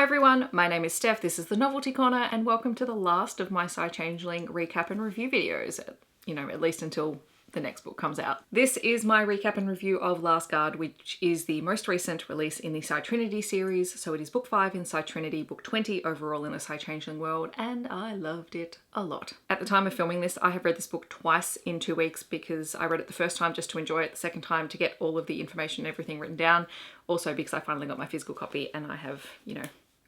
everyone, my name is Steph, this is the Novelty Corner, and welcome to the last of my Psy-Changeling recap and review videos. At least until the next book comes out. This is my recap and review of Last Guard, which is the most recent release in the Psy-Trinity series. So it is book 5 in Psy-Trinity, book 20 overall in the Psy-Changeling world, and I loved it a lot. At the time of filming this, I have read this book twice in 2 weeks because I read it the first time just to enjoy it, the second time to get all of the information and everything written down. Also because I finally got my physical copy and I have,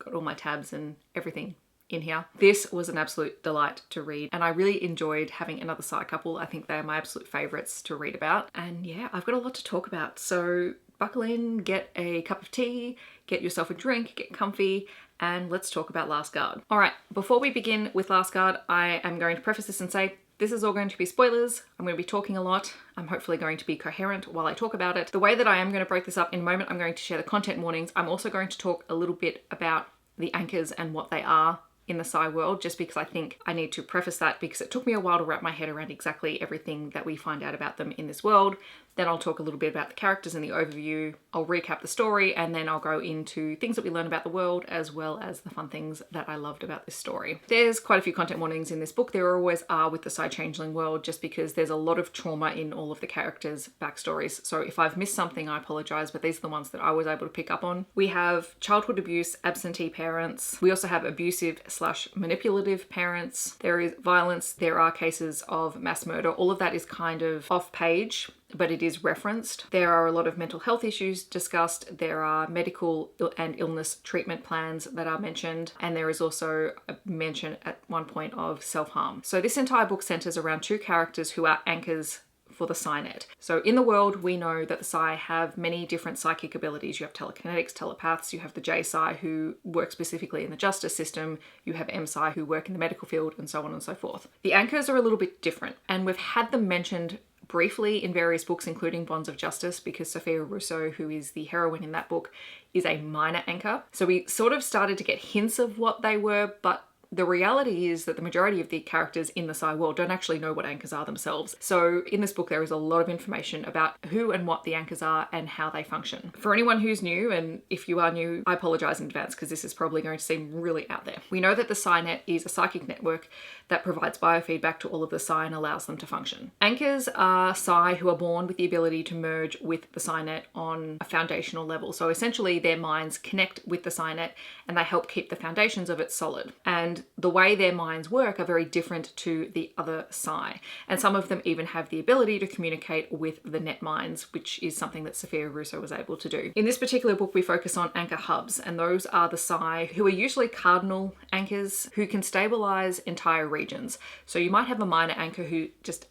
got all my tabs and everything in here. This was an absolute delight to read and I really enjoyed having another Psy couple. I think they are my absolute favourites to read about. And yeah, I've got a lot to talk about. So buckle in, get a cup of tea, get yourself a drink, get comfy, and let's talk about Last Guard. All right, before we begin with Last Guard, I am going to preface this and say this is all going to be spoilers. I'm going to be talking a lot. I'm hopefully going to be coherent while I talk about it. The way that I am going to break this up in a moment, I'm going to share the content warnings. I'm also going to talk a little bit about the anchors and what they are in the Psy world, just because I think I need to preface that because it took me a while to wrap my head around exactly everything that we find out about them in this world. Then I'll talk a little bit about the characters in the overview, I'll recap the story, and then I'll go into things that we learn about the world as well as the fun things that I loved about this story. There's quite a few content warnings in this book. There always are with the Psy-Changeling world, just because there's a lot of trauma in all of the characters' backstories. So if I've missed something, I apologise, but these are the ones that I was able to pick up on. We have childhood abuse, absentee parents. We also have abusive/manipulative parents. There is violence. There are cases of mass murder. All of that is kind of off page, but it is referenced. There are a lot of mental health issues discussed. There are medical and illness treatment plans that are mentioned. And there is also a mention at one point of self-harm. So this entire book centers around 2 characters who are anchors for the PsyNet. So in the world, we know that the Psy have many different psychic abilities. You have telekinetics, telepaths, you have the J-Psy who work specifically in the justice system, you have M-Psy who work in the medical field, and so on and so forth. The anchors are a little bit different, and we've had them mentioned briefly in various books, including Bonds of Justice, because Sophia Russo, who is the heroine in that book, is a minor anchor. So we sort of started to get hints of what they were, but the reality is that the majority of the characters in the Psy world don't actually know what anchors are themselves. So in this book, there is a lot of information about who and what the anchors are and how they function. For anyone who's new, and if you are new, I apologize in advance because this is probably going to seem really out there. We know that the PsyNet is a psychic network that provides biofeedback to all of the Psy and allows them to function. Anchors are Psy who are born with the ability to merge with the PsyNet on a foundational level. So essentially their minds connect with the PsyNet and they help keep the foundations of it solid. And the way their minds work are very different to the other Psy. And some of them even have the ability to communicate with the net minds, which is something that Sophia Russo was able to do. In this particular book, we focus on anchor hubs, and those are the Psy who are usually cardinal anchors who can stabilize entire regions. So you might have a minor anchor who just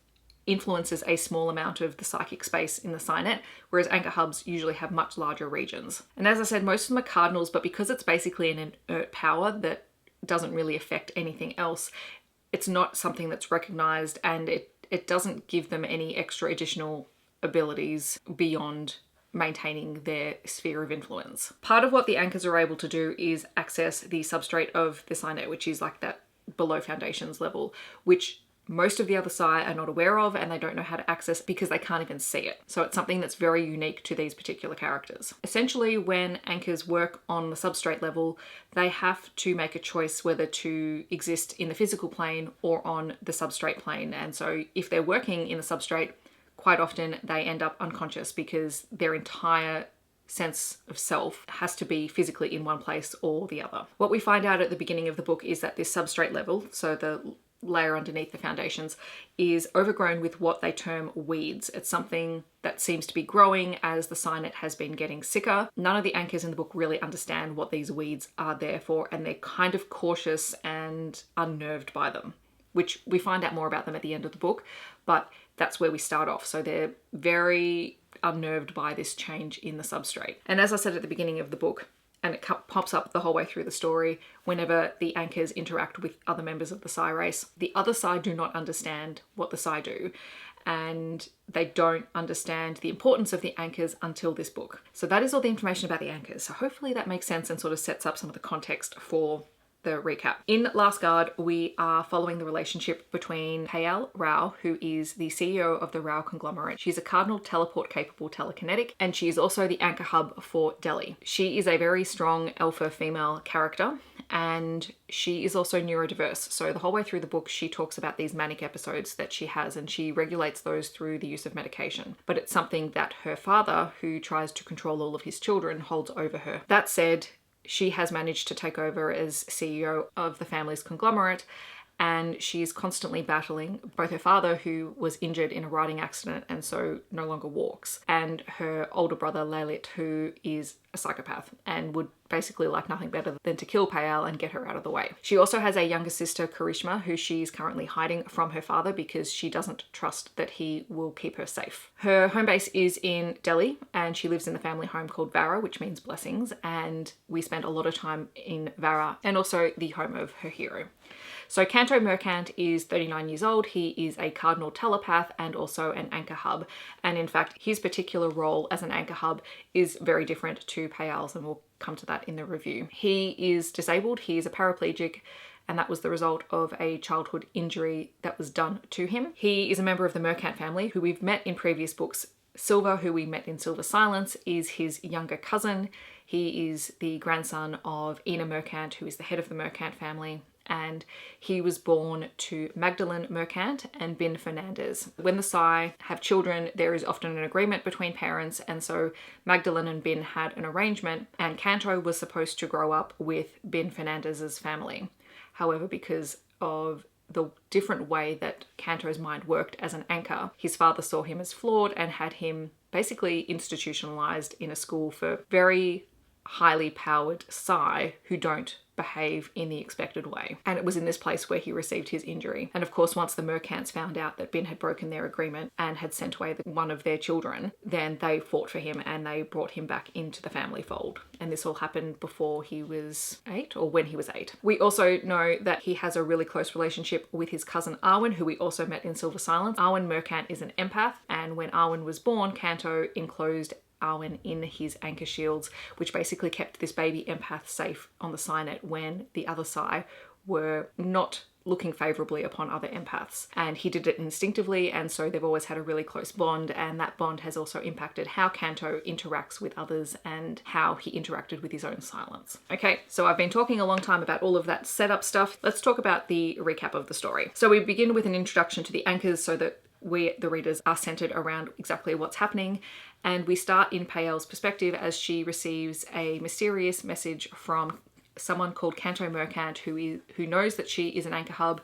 influences a small amount of the psychic space in the PsyNet, whereas anchor hubs usually have much larger regions. And as I said, most of them are cardinals, but because it's basically an inert power that doesn't really affect anything else, it's not something that's recognized, and it doesn't give them any extra additional abilities beyond maintaining their sphere of influence. Part of what the anchors are able to do is access the substrate of the PsyNet, which is like that below foundations level, which most of the other Psy are not aware of and they don't know how to access because they can't even see it. So it's something that's very unique to these particular characters. Essentially, when anchors work on the substrate level, they have to make a choice whether to exist in the physical plane or on the substrate plane. And so if they're working in the substrate, quite often they end up unconscious because their entire sense of self has to be physically in one place or the other. What we find out at the beginning of the book is that this substrate level, so the layer underneath the foundations, is overgrown with what they term weeds. It's something that seems to be growing as the PsyNet has been getting sicker. None of the anchors in the book really understand what these weeds are there for, and they're kind of cautious and unnerved by them, which we find out more about them at the end of the book, but that's where we start off. So they're very unnerved by this change in the substrate. And as I said at the beginning of the book, and it pops up the whole way through the story, whenever the anchors interact with other members of the Psy race, the other Psy do not understand what the Psy do, and they don't understand the importance of the anchors until this book. So that is all the information about the anchors. So hopefully that makes sense and sort of sets up some of the context for the the recap. In Last Guard, we are following the relationship between Payal Rao, who is the CEO of the Rao conglomerate. She's a cardinal teleport capable telekinetic, and she is also the anchor hub for Delhi. She is a very strong alpha female character, and she is also neurodiverse. So the whole way through the book, she talks about these manic episodes that she has, and she regulates those through the use of medication. But it's something that her father, who tries to control all of his children, holds over her. That said, she has managed to take over as CEO of the family's conglomerate, and she's constantly battling both her father, who was injured in a riding accident and so no longer walks, and her older brother Lalit, who is a psychopath and would basically like nothing better than to kill Payal and get her out of the way. She also has a younger sister, Karishma, who she's currently hiding from her father because she doesn't trust that he will keep her safe. Her home base is in Delhi, and she lives in the family home called Vara, which means blessings, and we spend a lot of time in Vara, and also the home of her hero. So Canto Mercant is 39 years old. He is a cardinal telepath and also an anchor hub. And in fact, his particular role as an anchor hub is very different to Payal's, and we'll come to that in the review. He is disabled. He is a paraplegic, and that was the result of a childhood injury that was done to him. He is a member of the Mercant family, who we've met in previous books. Silver, who we met in Silver Silence, is his younger cousin. He is the grandson of Ina Mercant, who is the head of the Mercant family, and he was born to Magdalene Mercant and Bin Fernandez. When the Sai have children, there is often an agreement between parents, and so Magdalene and Bin had an arrangement, and Canto was supposed to grow up with Bin Fernandez's family. However, because of the different way that Canto's mind worked as an anchor, his father saw him as flawed and had him basically institutionalized in a school for very highly powered Sai who don't behave in the expected way. And it was in this place where he received his injury. And of course, once the Mercants found out that Bin had broken their agreement and had sent away one of their children, then they fought for him and they brought him back into the family fold. And this all happened before he was 8, or when he was 8. We also know that he has a really close relationship with his cousin Arwen, who we also met in Silver Silence. Arwen Mercant is an empath, and when Arwen was born, Canto enclosed Arwen in his anchor shields, which basically kept this baby empath safe on the Psynet when the other Psy were not looking favorably upon other empaths. And he did it instinctively, and so they've always had a really close bond, and that bond has also impacted how Canto interacts with others and how he interacted with his own silence. Okay, so I've been talking a long time about all of that setup stuff. Let's talk about the recap of the story. So we begin with an introduction to the anchors so that we, the readers, are centered around exactly what's happening. And we start in Payal's perspective as she receives a mysterious message from someone called Canto Mercant, who knows that she is an anchor hub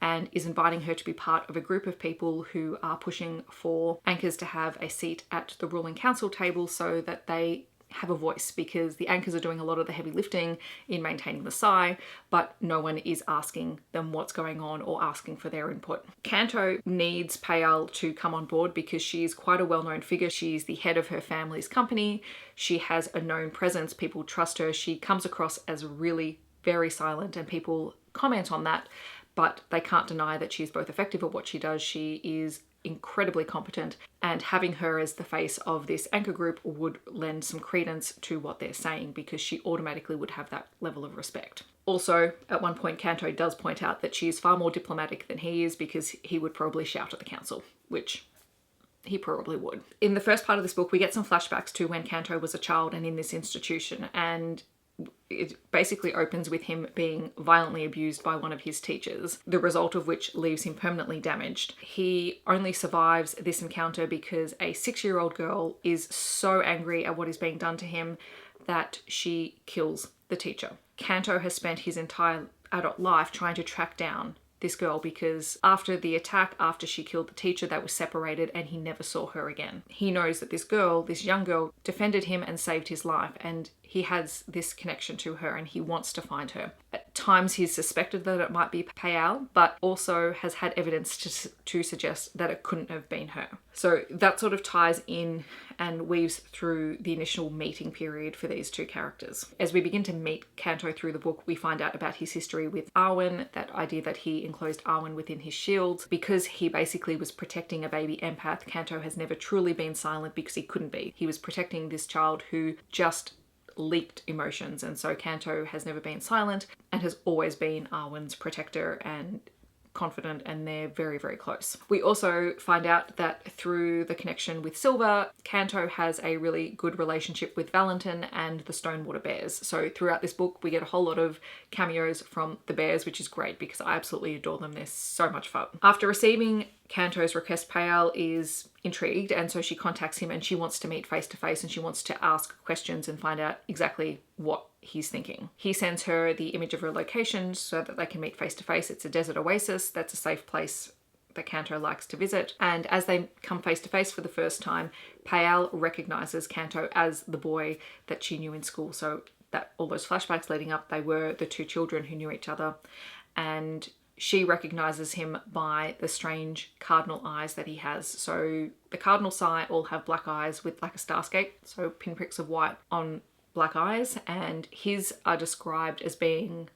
and is inviting her to be part of a group of people who are pushing for anchors to have a seat at the ruling council table so that they have a voice, because the anchors are doing a lot of the heavy lifting in maintaining the Psy, but no one is asking them what's going on or asking for their input. Canto needs Payal to come on board because she's quite a well-known figure. She's the head of her family's company. She has a known presence. People trust her. She comes across as really very silent, and people comment on that, but they can't deny that she's both effective at what she does. She is incredibly competent, and having her as the face of this anchor group would lend some credence to what they're saying, because she automatically would have that level of respect. Also, at one point, Canto does point out that she's far more diplomatic than he is, because he would probably shout at the council, which he probably would. In the first part of this book, we get some flashbacks to when Canto was a child and in this institution, and it basically opens with him being violently abused by one of his teachers, the result of which leaves him permanently damaged. He only survives this encounter because a 6-year-old girl is so angry at what is being done to him that she kills the teacher. Canto has spent his entire adult life trying to track down this girl, because after the attack, after she killed the teacher, they were separated and he never saw her again. He knows that this girl, this young girl, defended him and saved his life, and he has this connection to her and he wants to find her. At times he's suspected that it might be Payal, but also has had evidence to suggest that it couldn't have been her. So that sort of ties in and weaves through the initial meeting period for these two characters. As we begin to meet Canto through the book, we find out about his history with Arwen, that idea that he enclosed Arwen within his shields. Because he basically was protecting a baby empath, Canto has never truly been silent because he couldn't be. He was protecting this child who just leaked emotions, and so Kanto has never been silent and has always been Arwen's protector and confident, and they're very, very close. We also find out that through the connection with Silver, Kanto has a really good relationship with Valentin and the Stonewater Bears. So throughout this book, we get a whole lot of cameos from the bears, which is great because I absolutely adore them. They're so much fun. After receiving Kanto's request, Payal is intrigued, and so she contacts him and she wants to meet face to face, and she wants to ask questions and find out exactly what he's thinking. He sends her the image of her location so that they can meet face to face. It's a desert oasis. That's a safe place that Kanto likes to visit. And as they come face to face for the first time, Payal recognizes Kanto as the boy that she knew in school. So that all those flashbacks leading up, they were the two children who knew each other. And she recognizes him by the strange cardinal eyes that he has. So the cardinal's eye all have black eyes with like a starscape, so pinpricks of white on black eyes, and his are described as being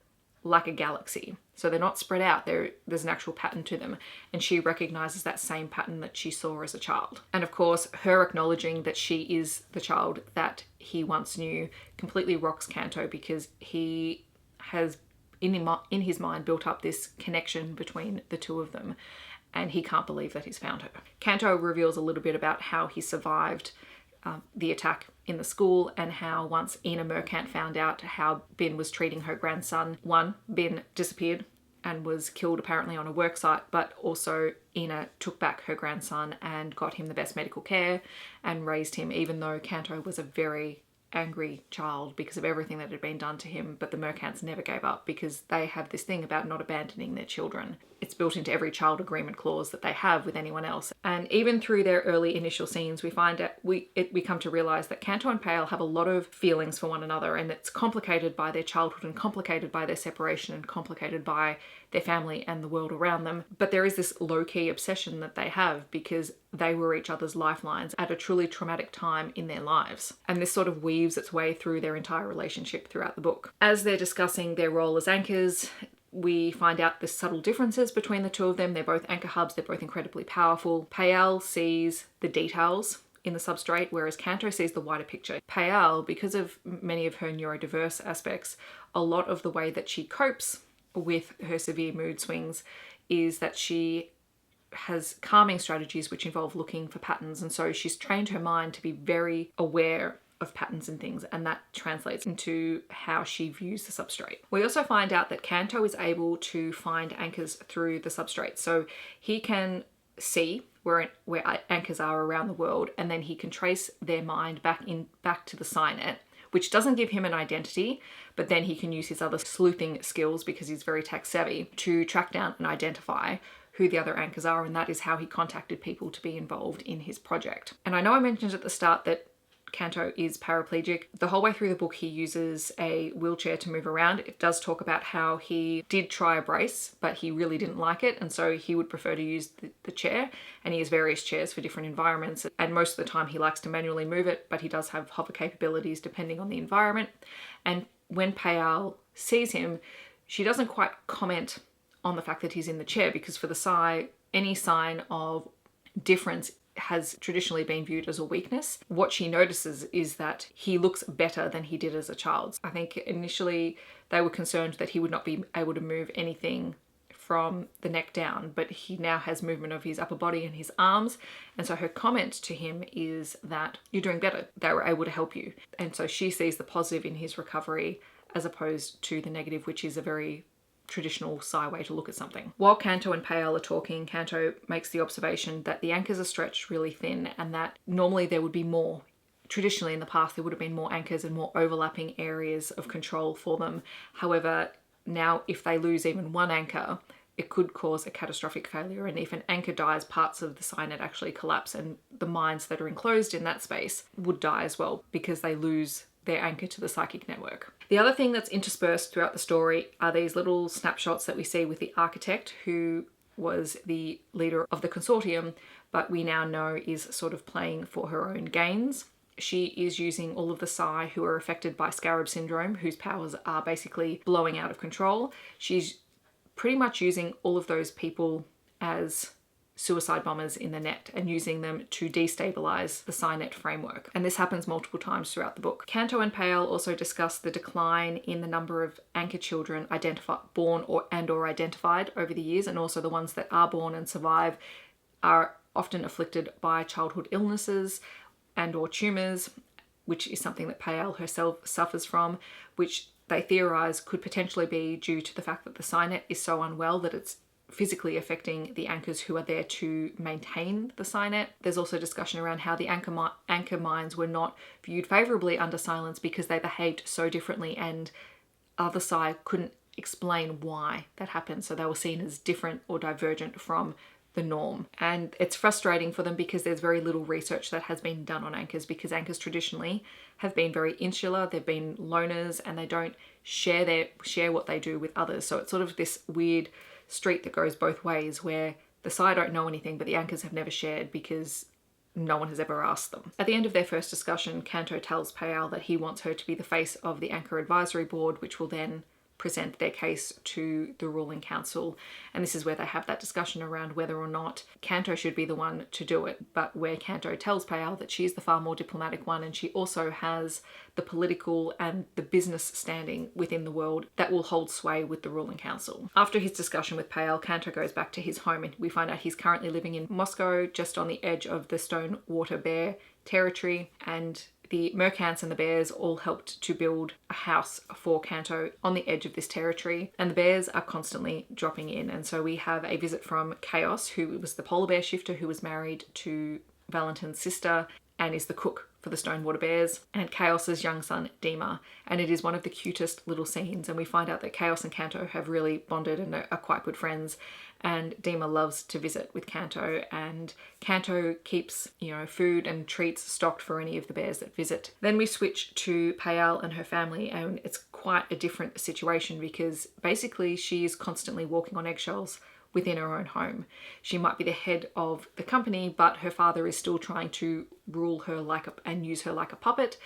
like a galaxy. So they're not spread out, there's an actual pattern to them, and she recognizes that same pattern that she saw as a child. And of course, her acknowledging that she is the child that he once knew completely rocks Kanto, because he has in his mind built up this connection between the two of them, and he can't believe that he's found her. Kanto reveals a little bit about how he survived the attack in the school, and how once Ina Merkant found out how Bin was treating her grandson, Bin disappeared and was killed apparently on a work site, but also Ina took back her grandson and got him the best medical care and raised him, even though Kanto was a very angry child because of everything that had been done to him. But the Merkants never gave up, because they have this thing about not abandoning their children. It's built into every child agreement clause that they have with anyone else. And even through their early initial scenes, we find out we come to realize that Kanto and Payal have a lot of feelings for one another, and it's complicated by their childhood and complicated by their separation and complicated by their family and the world around them. But there is this low-key obsession that they have because they were each other's lifelines at a truly traumatic time in their lives. And this sort of weaves its way through their entire relationship throughout the book. As they're discussing their role as anchors, we find out the subtle differences between the two of them. They're both anchor hubs, they're both incredibly powerful. Payal sees the details in the substrate, whereas Kanto sees the wider picture. Payal, because of many of her neurodiverse aspects, a lot of the way that she copes with her severe mood swings is that she has calming strategies which involve looking for patterns, and so she's trained her mind to be very aware of patterns and things, and that translates into how she views the substrate. We also find out that Kanto is able to find anchors through the substrate, so he can see where anchors are around the world, and then he can trace their mind back to the signet, which doesn't give him an identity, but then he can use his other sleuthing skills, because he's very tech savvy, to track down and identify who the other anchors are, and that is how he contacted people to be involved in his project. And I know I mentioned at the start that Kanto is paraplegic. The whole way through the book he uses a wheelchair to move around. It does talk about how he did try a brace, but he really didn't like it, and so he would prefer to use the chair, and he has various chairs for different environments, and most of the time he likes to manually move it, but he does have hover capabilities depending on the environment. And when Payal sees him, she doesn't quite comment on the fact that he's in the chair, because for the Psy, any sign of difference has traditionally been viewed as a weakness. What she notices is that he looks better than he did as a child. I think initially they were concerned that he would not be able to move anything from the neck down, but he now has movement of his upper body and his arms, and so her comment to him is that you're doing better, they were able to help you. And so she sees the positive in his recovery as opposed to the negative, which is a very traditional Psy way to look at something. While Kanto and Payal are talking, Kanto makes the observation that the anchors are stretched really thin, and that normally there would be more. Traditionally in the past there would have been more anchors and more overlapping areas of control for them. However, now if they lose even one anchor, it could cause a catastrophic failure, and if an anchor dies, parts of the signet actually collapse, and the minds that are enclosed in that space would die as well, because they lose their anchor to the psychic network. The other thing that's interspersed throughout the story are these little snapshots that we see with the architect, who was the leader of the consortium, but we now know is sort of playing for her own gains. She is using all of the Psy who are affected by Scarab syndrome, whose powers are basically blowing out of control. She's pretty much using all of those people as suicide bombers in the net and using them to destabilize the SciNet framework. And this happens multiple times throughout the book. Canto and Payal also discuss the decline in the number of anchor children born or identified over the years, and also the ones that are born and survive are often afflicted by childhood illnesses and or tumours, which is something that Payal herself suffers from, which they theorise could potentially be due to the fact that the SciNet is so unwell that it's physically affecting the anchors who are there to maintain the SciNet. There's also discussion around how the anchor mines were not viewed favourably under silence because they behaved so differently, and other side couldn't explain why that happened. So they were seen as different or divergent from the norm. And it's frustrating for them because there's very little research that has been done on anchors, because anchors traditionally have been very insular, they've been loners, and they don't share what they do with others. So it's sort of this weird street that goes both ways, where the Psy don't know anything but the anchors have never shared because no one has ever asked them. At the end of their first discussion, Canto tells Payal that he wants her to be the face of the Anchor Advisory Board, which will then present their case to the ruling council. And this is where they have that discussion around whether or not Canto should be the one to do it, but where Canto tells Payal that she's the far more diplomatic one, and she also has the political and the business standing within the world that will hold sway with the ruling council. After his discussion with Payal, Canto goes back to his home, and we find out he's currently living in Moscow, just on the edge of the Stone Water Bear territory, and the mercants and the bears all helped to build a house for Canto on the edge of this territory, and the bears are constantly dropping in. And so we have a visit from Chaos, who was the polar bear shifter who was married to Valentin's sister and is the cook for the Stonewater Bears, and Chaos's young son Dima. And it is one of the cutest little scenes, and we find out that Chaos and Canto have really bonded and are quite good friends, and Dima loves to visit with Canto, and Canto keeps, food and treats stocked for any of the bears that visit. Then we switch to Payal and her family, and it's quite a different situation because basically she is constantly walking on eggshells within her own home. She might be the head of the company, but her father is still trying to rule her and use her like a puppet,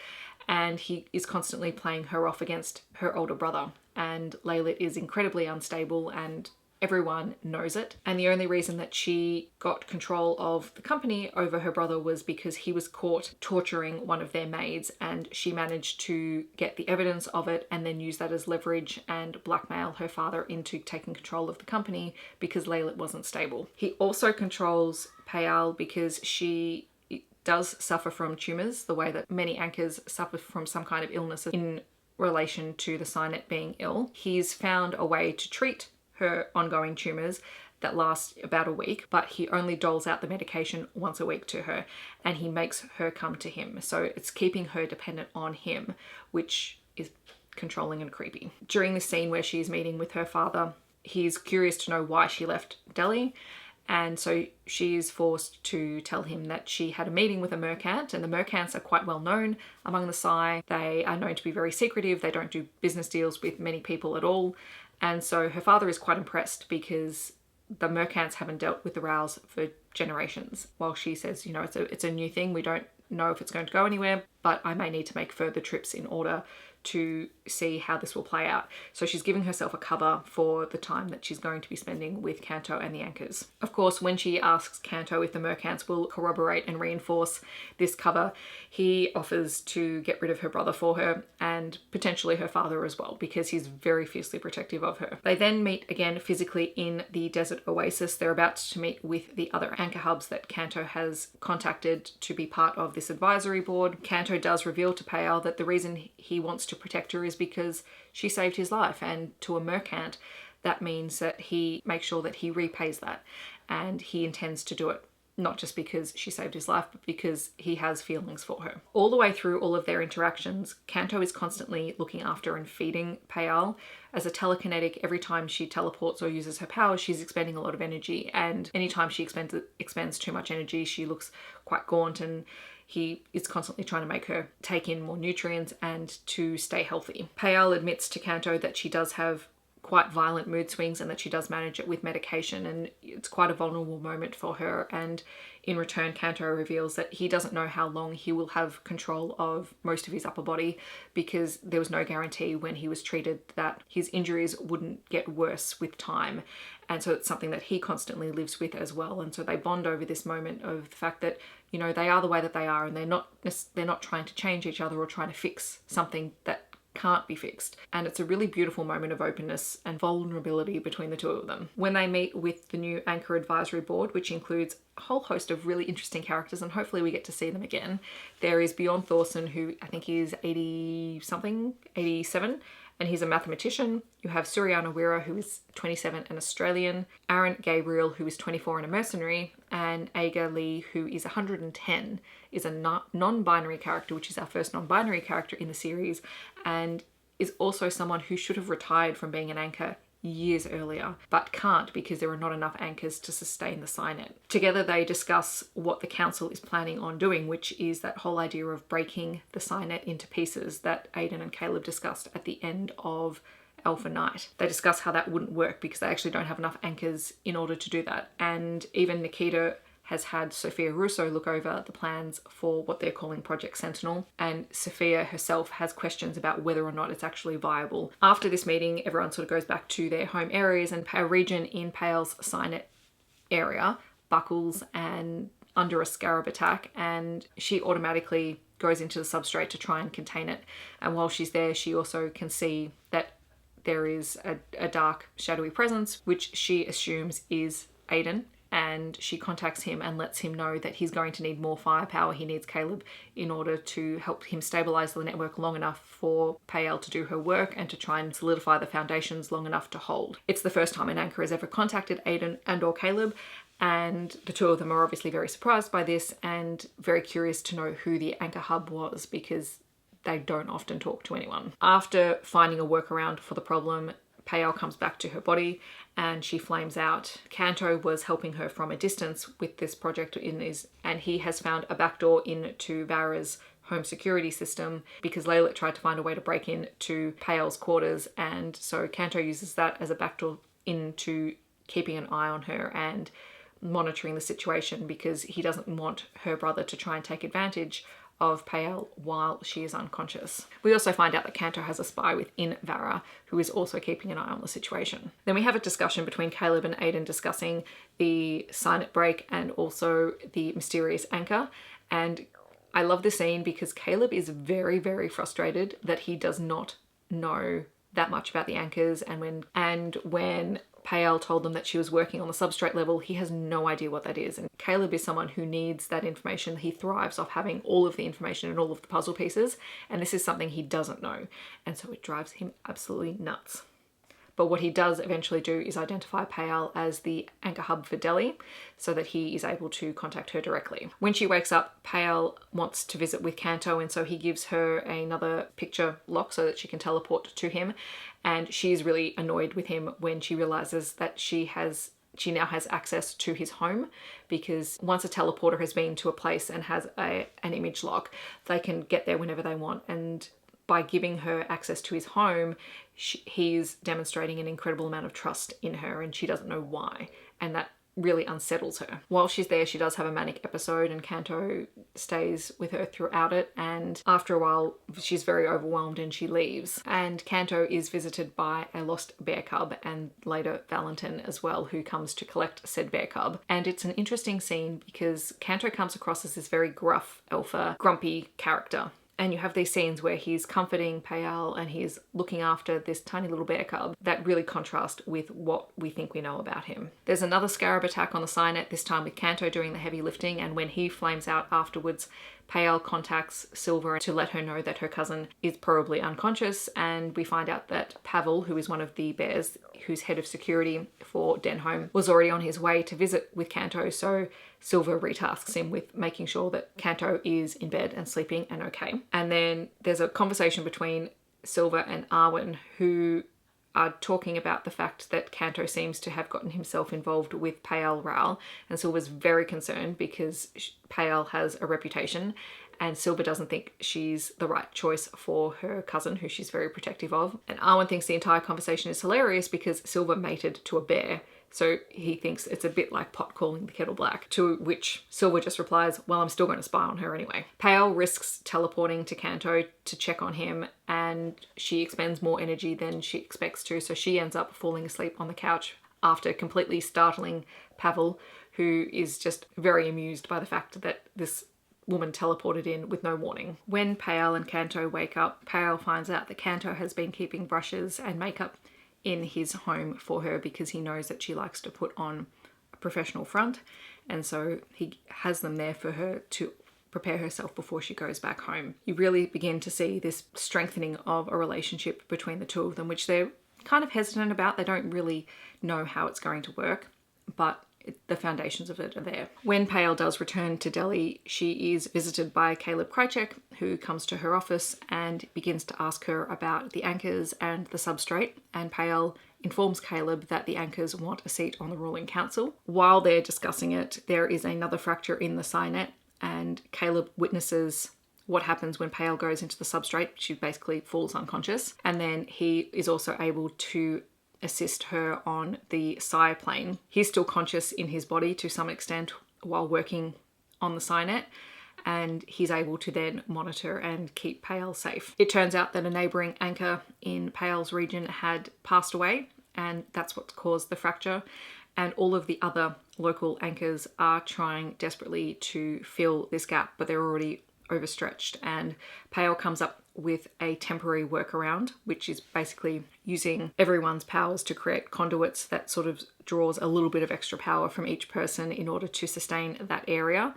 and he is constantly playing her off against her older brother. And Laylit is incredibly unstable, and everyone knows it. And the only reason that she got control of the company over her brother was because he was caught torturing one of their maids, and she managed to get the evidence of it and then use that as leverage and blackmail her father into taking control of the company because Laylit wasn't stable. He also controls Payal because she does suffer from tumours, the way that many anchors suffer from some kind of illness in relation to the SciNet being ill. He's found a way to treat her ongoing tumours that last about a week, but he only doles out the medication once a week to her, and he makes her come to him. So it's keeping her dependent on him, which is controlling and creepy. During the scene where she's meeting with her father, he's curious to know why she left Delhi, and so she's forced to tell him that she had a meeting with a mercant, and the mercants are quite well known among the Psy. They are known to be very secretive. They don't do business deals with many people at all. And so her father is quite impressed because the mercants haven't dealt with the Rows for generations. While she says, it's a new thing. We don't know if it's going to go anywhere, but I may need to make further trips in order to see how this will play out. So she's giving herself a cover for the time that she's going to be spending with Canto and the anchors. Of course, when she asks Canto if the mercants will corroborate and reinforce this cover, he offers to get rid of her brother for her and potentially her father as well, because he's very fiercely protective of her. They then meet again physically in the desert oasis. They're about to meet with the other anchor hubs that Canto has contacted to be part of this advisory board. Canto does reveal to Payal that the reason he wants to protect her is because she saved his life, and to a mercant that means that he makes sure that he repays that, and he intends to do it not just because she saved his life, but because he has feelings for her. All the way through all of their interactions, Canto is constantly looking after and feeding Payal. As a telekinetic, every time she teleports or uses her powers, she's expending a lot of energy, and anytime she expends too much energy, she looks quite gaunt, and he is constantly trying to make her take in more nutrients and to stay healthy. Payal admits to Canto that she does have quite violent mood swings and that she does manage it with medication, and it's quite a vulnerable moment for her. And in return, Kanto reveals that he doesn't know how long he will have control of most of his upper body, because there was no guarantee when he was treated that his injuries wouldn't get worse with time. And so it's something that he constantly lives with as well. And so they bond over this moment of the fact that, you know, they are the way that they are, and they're not trying to change each other or trying to fix something that can't be fixed. And it's a really beautiful moment of openness and vulnerability between the two of them. When they meet with the new Anchor Advisory Board, which includes a whole host of really interesting characters, and hopefully we get to see them again, there is Bjorn Thorson, who I think is 87, and he's a mathematician. You have Suriana Wira, who is 27 and Australian, Aaron Gabriel, who is 24 and a mercenary, and Aga Lee, who is 110, is a non-binary character, which is our first non-binary character in the series, and is also someone who should have retired from being an anchor years earlier, but can't because there are not enough anchors to sustain the Signet. Together they discuss what the council is planning on doing, which is that whole idea of breaking the Signet into pieces that Aiden and Caleb discussed at the end of Alpha Night. They discuss how that wouldn't work because they actually don't have enough anchors in order to do that. And even Nikita has had Sophia Russo look over the plans for what they're calling Project Sentinel, and Sophia herself has questions about whether or not it's actually viable. After this meeting, everyone sort of goes back to their home areas, and a region in Pale's Signet area buckles and under a scarab attack, and she automatically goes into the substrate to try and contain it. And while she's there, she also can see that there is a dark, shadowy presence, which she assumes is Aiden. And she contacts him and lets him know that he's going to need more firepower. He needs Caleb in order to help him stabilize the network long enough for Payal to do her work and to try and solidify the foundations long enough to hold. It's the first time an anchor has ever contacted Aiden and or Caleb, and the two of them are obviously very surprised by this and very curious to know who the anchor hub was, because they don't often talk to anyone. After finding a workaround for the problem, Payal comes back to her body and she flames out. Kanto was helping her from a distance with this project and he has found a backdoor into Vara's home security system because Layla tried to find a way to break into Payal's quarters, and so Kanto uses that as a backdoor into keeping an eye on her and monitoring the situation because he doesn't want her brother to try and take advantage of Payal while she is unconscious. We also find out that Kanto has a spy within Vara who is also keeping an eye on the situation. Then we have a discussion between Caleb and Aiden discussing the Signet break and also the mysterious anchor. And I love this scene because Caleb is very, very frustrated that he does not know that much about the anchors, and when Payal told them that she was working on the substrate level, he has no idea what that is. And Caleb is someone who needs that information. He thrives off having all of the information and all of the puzzle pieces, and this is something he doesn't know. And so it drives him absolutely nuts. But what he does eventually do is identify Payal as the anchor hub for Delhi so that he is able to contact her directly. When she wakes up, Payal wants to visit with Kanto, and so he gives her another picture lock so that she can teleport to him. And she's really annoyed with him when she realizes that she now has access to his home, because once a teleporter has been to a place and has an image lock, they can get there whenever they want. And by giving her access to his home, he's demonstrating an incredible amount of trust in her, and she doesn't know why. And that really unsettles her. While she's there, she does have a manic episode, and Kanto stays with her throughout it. And after a while, she's very overwhelmed and she leaves. And Kanto is visited by a lost bear cub, and later Valentin as well, who comes to collect said bear cub. And it's an interesting scene because Kanto comes across as this very gruff, alpha, grumpy character. And you have these scenes where he's comforting Payal and he's looking after this tiny little bear cub that really contrast with what we think we know about him. There's another scarab attack on the Signet, this time with Kanto doing the heavy lifting, and when he flames out afterwards, Payal contacts Silver to let her know that her cousin is probably unconscious, and we find out that Pavel, who is one of the bears who's head of security for Denholm, was already on his way to visit with Kanto, so Silver retasks him with making sure that Kanto is in bed and sleeping and okay. And then there's a conversation between Silver and Arwen, who are talking about the fact that Kanto seems to have gotten himself involved with Payal Ral, and Silver's very concerned because Payal has a reputation and Silver doesn't think she's the right choice for her cousin, who she's very protective of. And Arwen thinks the entire conversation is hilarious because Silver mated to a bear, so he thinks it's a bit like pot calling the kettle black, to which Silver just replies, well, I'm still going to spy on her anyway. Payal risks teleporting to Kanto to check on him, and she expends more energy than she expects to, so she ends up falling asleep on the couch after completely startling Pavel, who is just very amused by the fact that this woman teleported in with no warning. When Payal and Kanto wake up, Payal finds out that Kanto has been keeping brushes and makeup in his home for her because he knows that she likes to put on a professional front, and so he has them there for her to prepare herself before she goes back home. You really begin to see this strengthening of a relationship between the two of them, which they're kind of hesitant about. They don't really know how it's going to work, but the foundations of it are there. When Payal does return to Delhi, she is visited by Caleb Krychek, who comes to her office and begins to ask her about the anchors and the substrate, and Payal informs Caleb that the anchors want a seat on the ruling council. While they're discussing it, there is another fracture in the Cynet, and Caleb witnesses what happens when Payal goes into the substrate. She basically falls unconscious, and then he is also able to assist her on the psi plane. He's still conscious in his body to some extent while working on the Cynet, and he's able to then monitor and keep Payal safe. It turns out that a neighbouring anchor in Payal's region had passed away, and that's what caused the fracture, and all of the other local anchors are trying desperately to fill this gap, but they're already overstretched, and Payal comes up with a temporary workaround, which is basically using everyone's powers to create conduits that sort of draws a little bit of extra power from each person in order to sustain that area,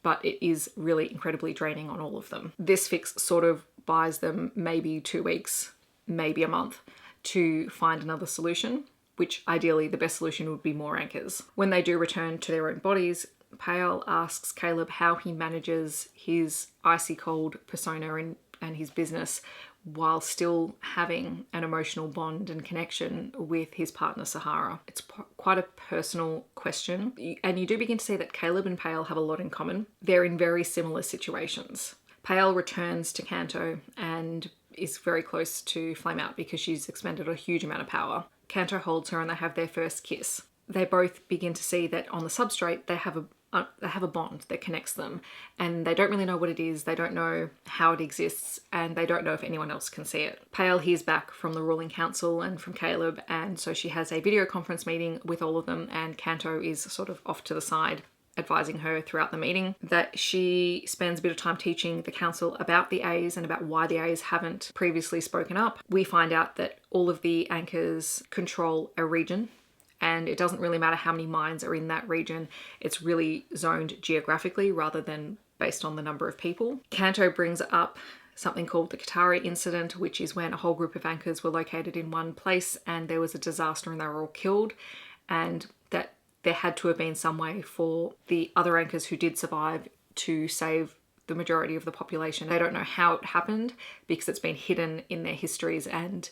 but it is really incredibly draining on all of them. This fix sort of buys them maybe 2 weeks, maybe a month, to find another solution, which ideally the best solution would be more anchors. When they do return to their own bodies, Payal asks Caleb how he manages his icy cold persona and his business while still having an emotional bond and connection with his partner Sahara. It's quite a personal question, and you do begin to see that Caleb and Payal have a lot in common. They're in very similar situations. Payal returns to Kanto and is very close to flame out because she's expended a huge amount of power. Kanto holds her and they have their first kiss. They both begin to see that on the substrate they have a bond that connects them, and they don't really know what it is, they don't know how it exists, and they don't know if anyone else can see it. Payal hears back from the ruling council and from Caleb, and so she has a video conference meeting with all of them, and Kanto is sort of off to the side advising her throughout the meeting that she spends a bit of time teaching the council about the A's and about why the A's haven't previously spoken up. We find out that all of the anchors control a region, and it doesn't really matter how many mines are in that region. It's really zoned geographically rather than based on the number of people. Kanto brings up something called the Qatari incident, which is when a whole group of anchors were located in one place and there was a disaster and they were all killed, and that there had to have been some way for the other anchors who did survive to save the majority of the population. They don't know how it happened because it's been hidden in their histories, and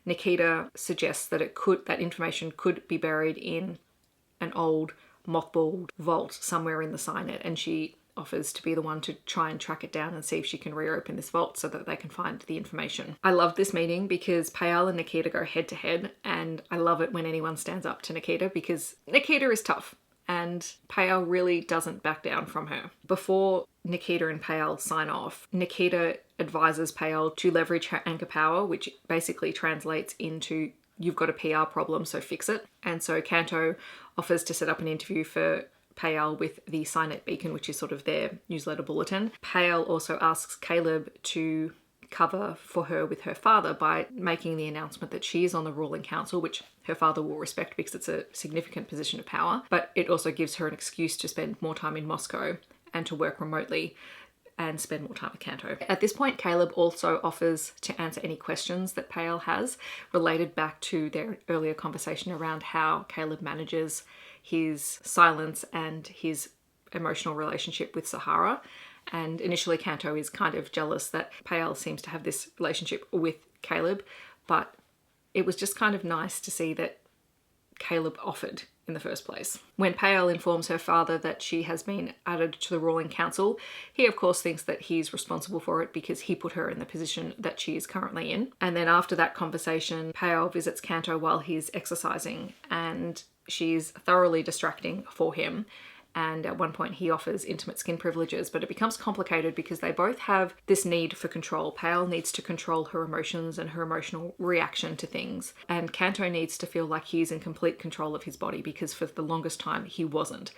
Nikita suggests that that information could be buried in an old mothballed vault somewhere in the Cynet, and she offers to be the one to try and track it down and see if she can reopen this vault so that they can find the information. I love this meeting because Payal and Nikita go head to head, and I love it when anyone stands up to Nikita because Nikita is tough and Payal really doesn't back down from her. Before Nikita and Payal sign off, Nikita advises Payal to leverage her anchor power, which basically translates into you've got a PR problem, so fix it. And so Kanto offers to set up an interview for Payal with the Cynet Beacon, which is sort of their newsletter bulletin. Payal also asks Caleb to cover for her with her father by making the announcement that she is on the ruling council, which her father will respect because it's a significant position of power, but it also gives her an excuse to spend more time in Moscow and to work remotely and spend more time with Kanto. At this point, Caleb also offers to answer any questions that Payal has related back to their earlier conversation around how Caleb manages his silence and his emotional relationship with Sahara. And initially Kanto is kind of jealous that Payal seems to have this relationship with Caleb, but it was just kind of nice to see that Caleb offered in the first place. When Payal informs her father that she has been added to the ruling council, he of course thinks that he's responsible for it because he put her in the position that she is currently in. And then after that conversation, Payal visits Canto while he's exercising, and she's thoroughly distracting for him. And at one point he offers intimate skin privileges, but it becomes complicated because they both have this need for control. Payal needs to control her emotions and her emotional reaction to things, and Canto needs to feel like he's in complete control of his body because for the longest time he wasn't.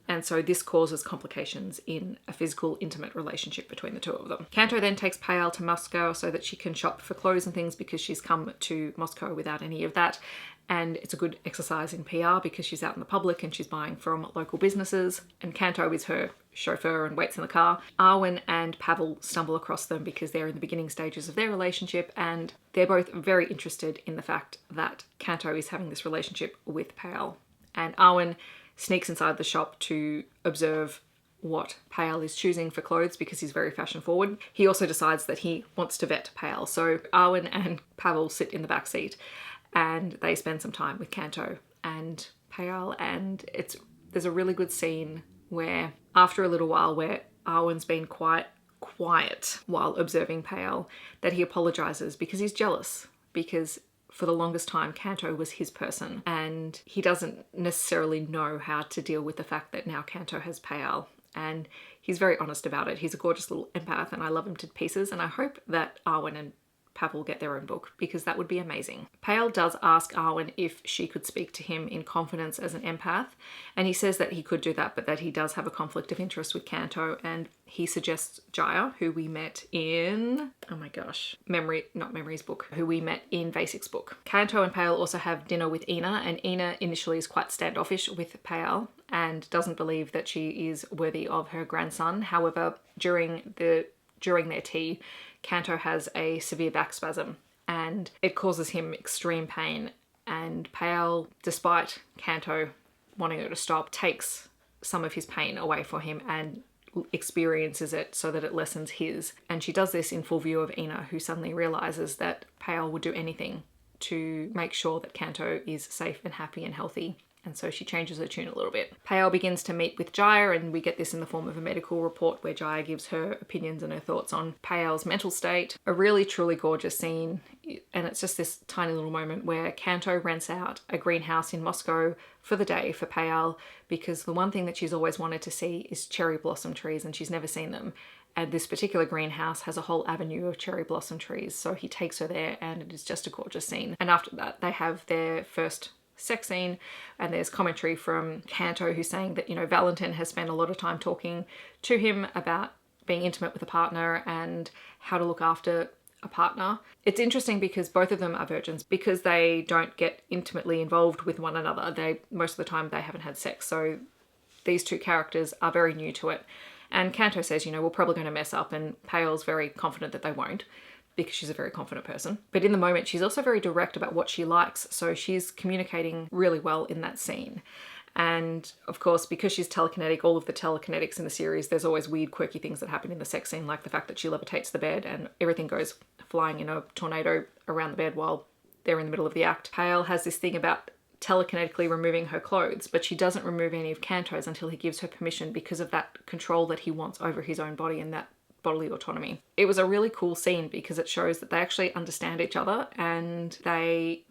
And so this causes complications in a physical, intimate relationship between the two of them. Canto then takes Payal to Moscow so that she can shop for clothes and things because she's come to Moscow without any of that. And it's a good exercise in PR because she's out in the public and she's buying from local businesses. And Canto is her chauffeur and waits in the car. Arwen and Pavel stumble across them because they're in the beginning stages of their relationship, and they're both very interested in the fact that Canto is having this relationship with Payal. And Arwen sneaks inside the shop to observe what Payal is choosing for clothes because he's very fashion forward. He also decides that he wants to vet Payal. So Arwen and Pavel sit in the back seat and they spend some time with Canto and Payal, and there's a really good scene where after a little while where Arwen's been quite quiet while observing Payal, that he apologizes because he's jealous, because for the longest time Canto was his person and he doesn't necessarily know how to deal with the fact that now Canto has Payal, and he's very honest about it. He's a gorgeous little empath and I love him to pieces, and I hope that Arwen and Pavel get their own book because that would be amazing. Payal does ask Arwen if she could speak to him in confidence as an empath, and he says that he could do that, but that he does have a conflict of interest with Canto, and he suggests Jaya, who we met in, oh my gosh, Memory's book, who we met in Vasik's book. Canto and Payal also have dinner with Ina, and Ina initially is quite standoffish with Payal and doesn't believe that she is worthy of her grandson. However, during their tea, Canto has a severe back spasm and it causes him extreme pain, and Payal, despite Canto wanting her to stop, takes some of his pain away for him and experiences it so that it lessens his. And she does this in full view of Ina, who suddenly realizes that Payal would do anything to make sure that Canto is safe and happy and healthy. And so she changes her tune a little bit. Payal begins to meet with Jaya, and we get this in the form of a medical report where Jaya gives her opinions and her thoughts on Payal's mental state. A really, truly gorgeous scene. And it's just this tiny little moment where Canto rents out a greenhouse in Moscow for the day for Payal because the one thing that she's always wanted to see is cherry blossom trees, and she's never seen them. And this particular greenhouse has a whole avenue of cherry blossom trees. So he takes her there and it is just a gorgeous scene. And after that, they have their first sex scene, and there's commentary from Canto who's saying that, you know, Valentin has spent a lot of time talking to him about being intimate with a partner and how to look after a partner. It's interesting because both of them are virgins because they don't get intimately involved with one another. Most of the time they haven't had sex, so these two characters are very new to it. And Canto says, you know, we're probably going to mess up, and Payal's very confident that they won't, because she's a very confident person. But in the moment, she's also very direct about what she likes. So she's communicating really well in that scene. And of course, because she's telekinetic, all of the telekinetics in the series, there's always weird, quirky things that happen in the sex scene, like the fact that she levitates the bed and everything goes flying in a tornado around the bed while they're in the middle of the act. Payal has this thing about telekinetically removing her clothes, but she doesn't remove any of Canto's until he gives her permission because of that control that he wants over his own body and that bodily autonomy. It was a really cool scene because it shows that they actually understand each other and they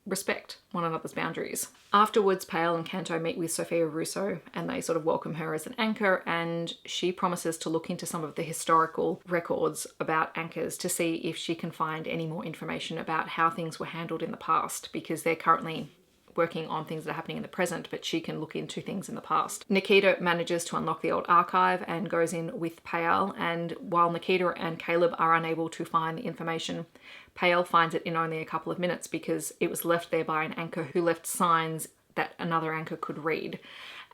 respect one another's boundaries. Afterwards, Payal and Canto meet with Sophia Russo and they sort of welcome her as an anchor, and she promises to look into some of the historical records about anchors to see if she can find any more information about how things were handled in the past, because they're currently working on things that are happening in the present, but she can look into things in the past. Nikita manages to unlock the old archive and goes in with Payal, and while Nikita and Caleb are unable to find the information, Payal finds it in only a couple of minutes because it was left there by an anchor who left signs that another anchor could read.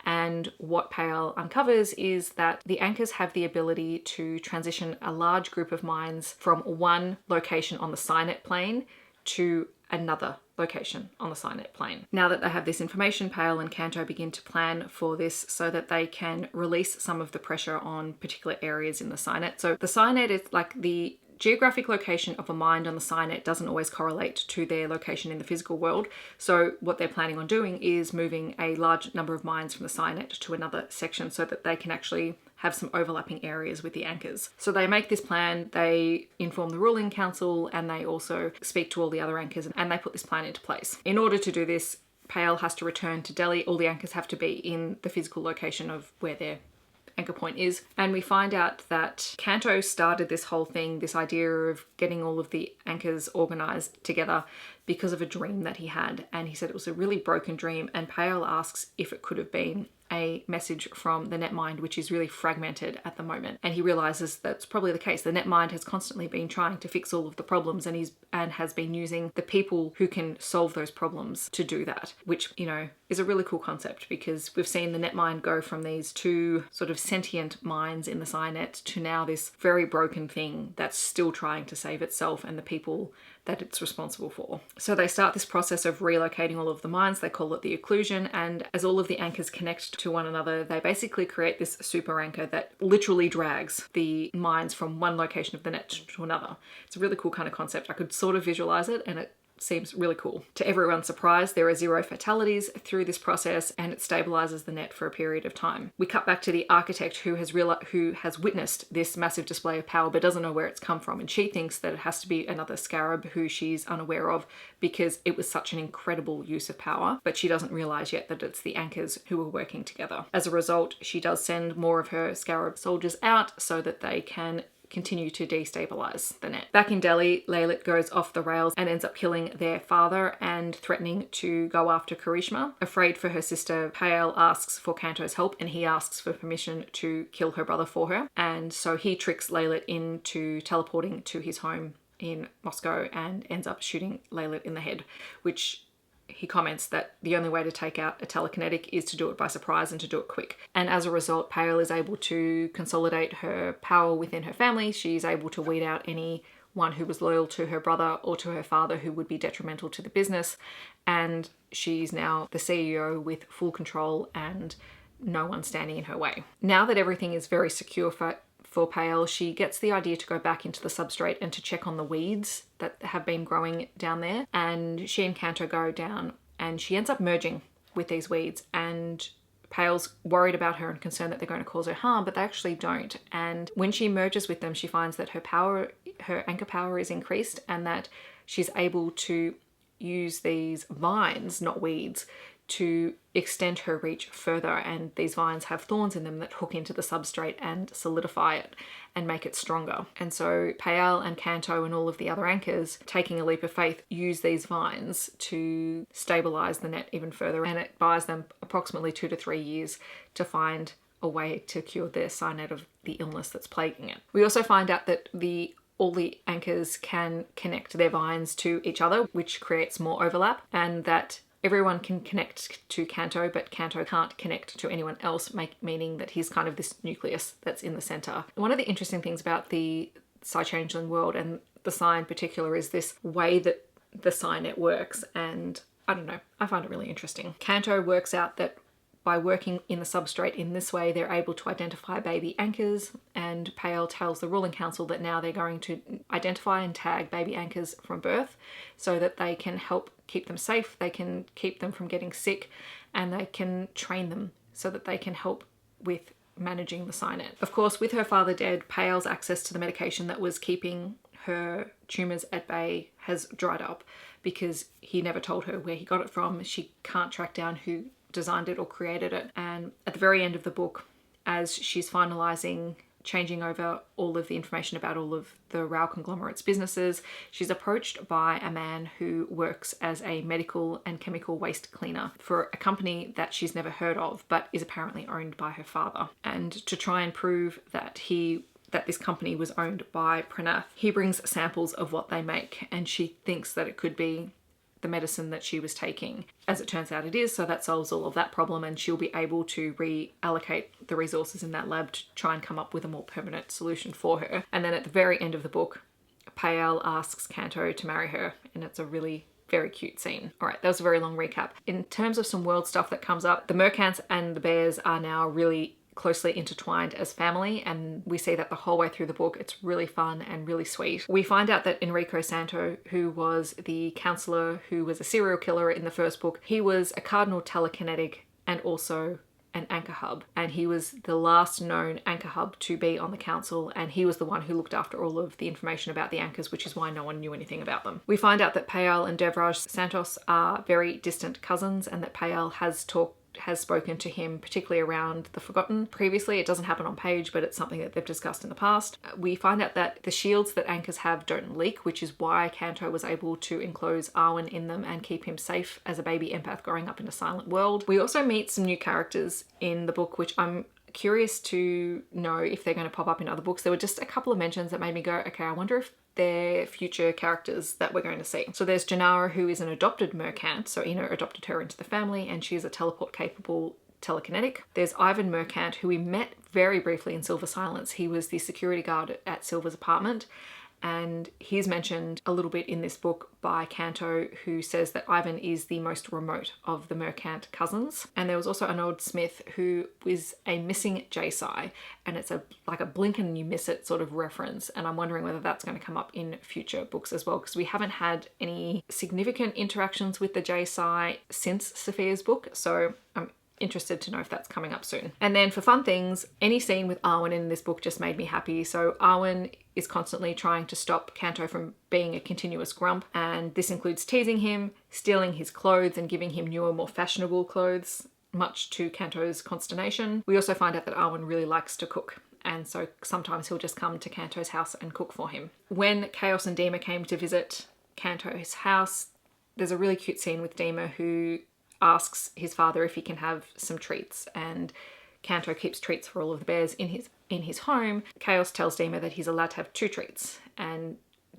And what Payal uncovers is that the anchors have the ability to transition a large group of minds from one location on the Cynet plane to another location on the Cynet plane. Now that they have this information, Payal and Canto begin to plan for this so that they can release some of the pressure on particular areas in the Cynet. So the Cynet is like the geographic location of a mine on the SciNet doesn't always correlate to their location in the physical world. So what they're planning on doing is moving a large number of mines from the SciNet to another section so that they can actually have some overlapping areas with the anchors. So they make this plan, they inform the ruling council, and they also speak to all the other anchors, and they put this plan into place. In order to do this, Payal has to return to Delhi. All the anchors have to be in the physical location of where their anchor point is. And we find out that Kanto started this whole thing, this idea of getting all of the anchors organized together because of a dream that he had. And he said it was a really broken dream. And Payal asks if it could have been a message from the netmind, which is really fragmented at the moment. And he realizes that's probably the case. The netmind has constantly been trying to fix all of the problems, and has been using the people who can solve those problems to do that, which, you know, is a really cool concept, because we've seen the netmind go from these two sort of sentient minds in the SciNet to now this very broken thing that's still trying to save itself and the people that it's responsible for. So they start this process of relocating all of the mines. They call it the occlusion, and as all of the anchors connect to one another, they basically create this super anchor that literally drags the mines from one location of the net to another. It's a really cool kind of concept. I could sort of visualize it, and it seems really cool. To everyone's surprise, there are 0 fatalities through this process, and it stabilizes the net for a period of time. We cut back to the architect who has witnessed this massive display of power but doesn't know where it's come from, and she thinks that it has to be another scarab who she's unaware of because it was such an incredible use of power, but she doesn't realize yet that it's the anchors who are working together. As a result, she does send more of her scarab soldiers out so that they can continue to destabilize the net. Back in Delhi, Lalit goes off the rails and ends up killing their father and threatening to go after Karishma. Afraid for her sister, Payal asks for Kanto's help, and he asks for permission to kill her brother for her. And so he tricks Lalit into teleporting to his home in Moscow and ends up shooting Lalit in the head, which he comments that the only way to take out a telekinetic is to do it by surprise and to do it quick. And as a result, Payal is able to consolidate her power within her family. She's able to weed out anyone who was loyal to her brother or to her father who would be detrimental to the business. And she's now the CEO with full control and no one standing in her way. Now that everything is very secure for Payal, she gets the idea to go back into the substrate and to check on the weeds that have been growing down there. And she and Kanto go down, and she ends up merging with these weeds. And Payal's worried about her and concerned that they're going to cause her harm, but they actually don't. And when she merges with them, she finds that her anchor power is increased, and that she's able to use these vines, not weeds, to extend her reach further. And these vines have thorns in them that hook into the substrate and solidify it and make it stronger. And so Payal and Kanto and all of the other anchors, taking a leap of faith, use these vines to stabilize the net even further, and it buys them approximately 2 to 3 years to find a way to cure their SciNet of the illness that's plaguing it. We also find out that all the anchors can connect their vines to each other, which creates more overlap, and that everyone can connect to Kanto, but Kanto can't connect to anyone else, meaning that he's kind of this nucleus that's in the center. One of the interesting things about the Psy-Changeling world, and the Psy in particular, is this way that the SciNet works, and I don't know, I find it really interesting. Kanto works out that by working in the substrate in this way, they're able to identify baby anchors, and Payal tells the ruling council that now they're going to identify and tag baby anchors from birth so that they can help keep them safe, they can keep them from getting sick, and they can train them so that they can help with managing the SciNet. Of course, with her father dead, Payal's access to the medication that was keeping her tumours at bay has dried up because he never told her where he got it from. She can't track down who designed it or created it. And at the very end of the book, as she's finalizing changing over all of the information about all of the Rao conglomerate's businesses, she's approached by a man who works as a medical and chemical waste cleaner for a company that she's never heard of, but is apparently owned by her father. And to try and prove that this company was owned by Pranath, he brings samples of what they make, and she thinks that it could be the medicine that she was taking. As it turns out, it is, so that solves all of that problem, and she'll be able to reallocate the resources in that lab to try and come up with a more permanent solution for her. And then at the very end of the book, Payal asks Kanto to marry her, and it's a really very cute scene. All right, that was a very long recap. In terms of some world stuff that comes up, the mercants and the bears are now really closely intertwined as family, and we see that the whole way through the book. It's really fun and really sweet. We find out that Enrico Santo, who was the counselor who was a serial killer in the first book, he was a cardinal telekinetic and also an anchor hub, and he was the last known anchor hub to be on the council, and he was the one who looked after all of the information about the anchors, which is why no one knew anything about them. We find out that Payal and Devraj Santos are very distant cousins, and that Payal has spoken to him, particularly around the Forgotten. Previously, it doesn't happen on page, but it's something that they've discussed in the past. We find out that the shields that anchors have don't leak, which is why Canto was able to enclose Arwen in them and keep him safe as a baby empath growing up in a silent world. We also meet some new characters in the book, which I'm curious to know if they're going to pop up in other books. There were just a couple of mentions that made me go, okay, I wonder if they're future characters that we're going to see. So there's Janara, who is an adopted mercant, so Eno adopted her into the family, and she is a teleport capable telekinetic. There's Ivan Mercant, who we met very briefly in Silver Silence. He was the security guard at Silver's apartment, and he's mentioned a little bit in this book by Canto, who says that Ivan is the most remote of the Mercant cousins. And there was also Arnold Smith, who is a missing J-Psi, and it's like a blink and you miss it sort of reference, and I'm wondering whether that's going to come up in future books as well, because we haven't had any significant interactions with the J-Psi since Sophia's book, so I'm interested to know if that's coming up soon. And then for fun things, any scene with Arwen in this book just made me happy. So Arwen is constantly trying to stop Canto from being a continuous grump, and this includes teasing him, stealing his clothes, and giving him newer, more fashionable clothes, much to Canto's consternation. We also find out that Arwen really likes to cook, and so sometimes he'll just come to Canto's house and cook for him. When Chaos and Dima came to visit Canto's house, there's a really cute scene with Dima, who asks his father if he can have some treats, and Canto keeps treats for all of the bears in his home. Chaos tells Dima that he's allowed to have 2 treats, and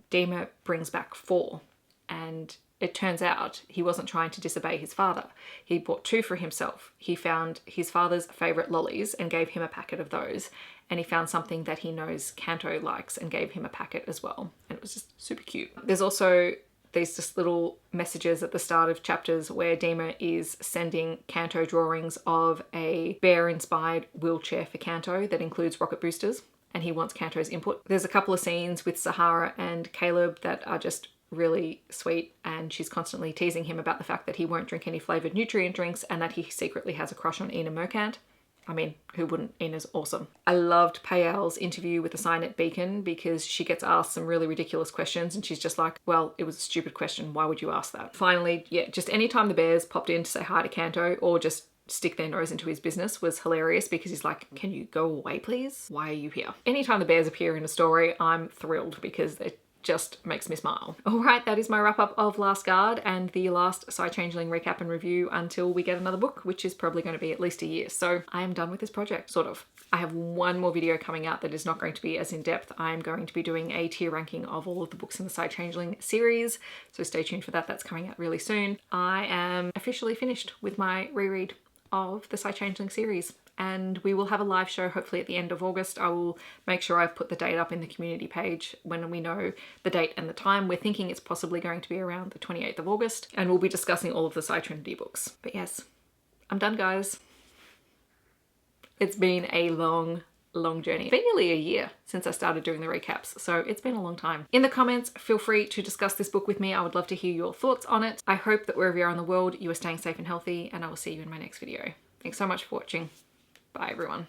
Dima brings back 4, and it turns out he wasn't trying to disobey his father. He bought 2 for himself. He found his father's favourite lollies and gave him a packet of those, and he found something that he knows Canto likes and gave him a packet as well, and it was just super cute. There's also these just little messages at the start of chapters where Dima is sending Canto drawings of a bear-inspired wheelchair for Canto that includes rocket boosters, and he wants Canto's input. There's a couple of scenes with Sahara and Caleb that are just really sweet, and she's constantly teasing him about the fact that he won't drink any flavoured nutrient drinks and that he secretly has a crush on Ina Mercant. I mean, who wouldn't? Ina's awesome. I loved Payal's interview with the sign at Beacon, because she gets asked some really ridiculous questions and she's just like, well, it was a stupid question. Why would you ask that? Finally, yeah, just anytime the bears popped in to say hi to Canto or just stick their nose into his business was hilarious, because he's like, can you go away, please? Why are you here? Anytime the bears appear in a story, I'm thrilled, because it just makes me smile. All right, that is my wrap up of Last Guard and the last Psy Changeling recap and review until we get another book, which is probably going to be at least a year. So I am done with this project, sort of. I have one more video coming out that is not going to be as in-depth. I'm going to be doing a tier ranking of all of the books in the Psy Changeling series, so stay tuned for that. That's coming out really soon. I am officially finished with my reread of the Psy Changeling series, and we will have a live show hopefully at the end of August. I will make sure I've put the date up in the community page when we know the date and the time. We're thinking it's possibly going to be around the 28th of August, and we'll be discussing all of the Psy Trinity books. But yes, I'm done, guys. It's been a long journey. It's been nearly a year since I started doing the recaps, so it's been a long time. In the comments, feel free to discuss this book with me. I would love to hear your thoughts on it. I hope that wherever you are in the world, you are staying safe and healthy, and I will see you in my next video. Thanks so much for watching. Bye, everyone.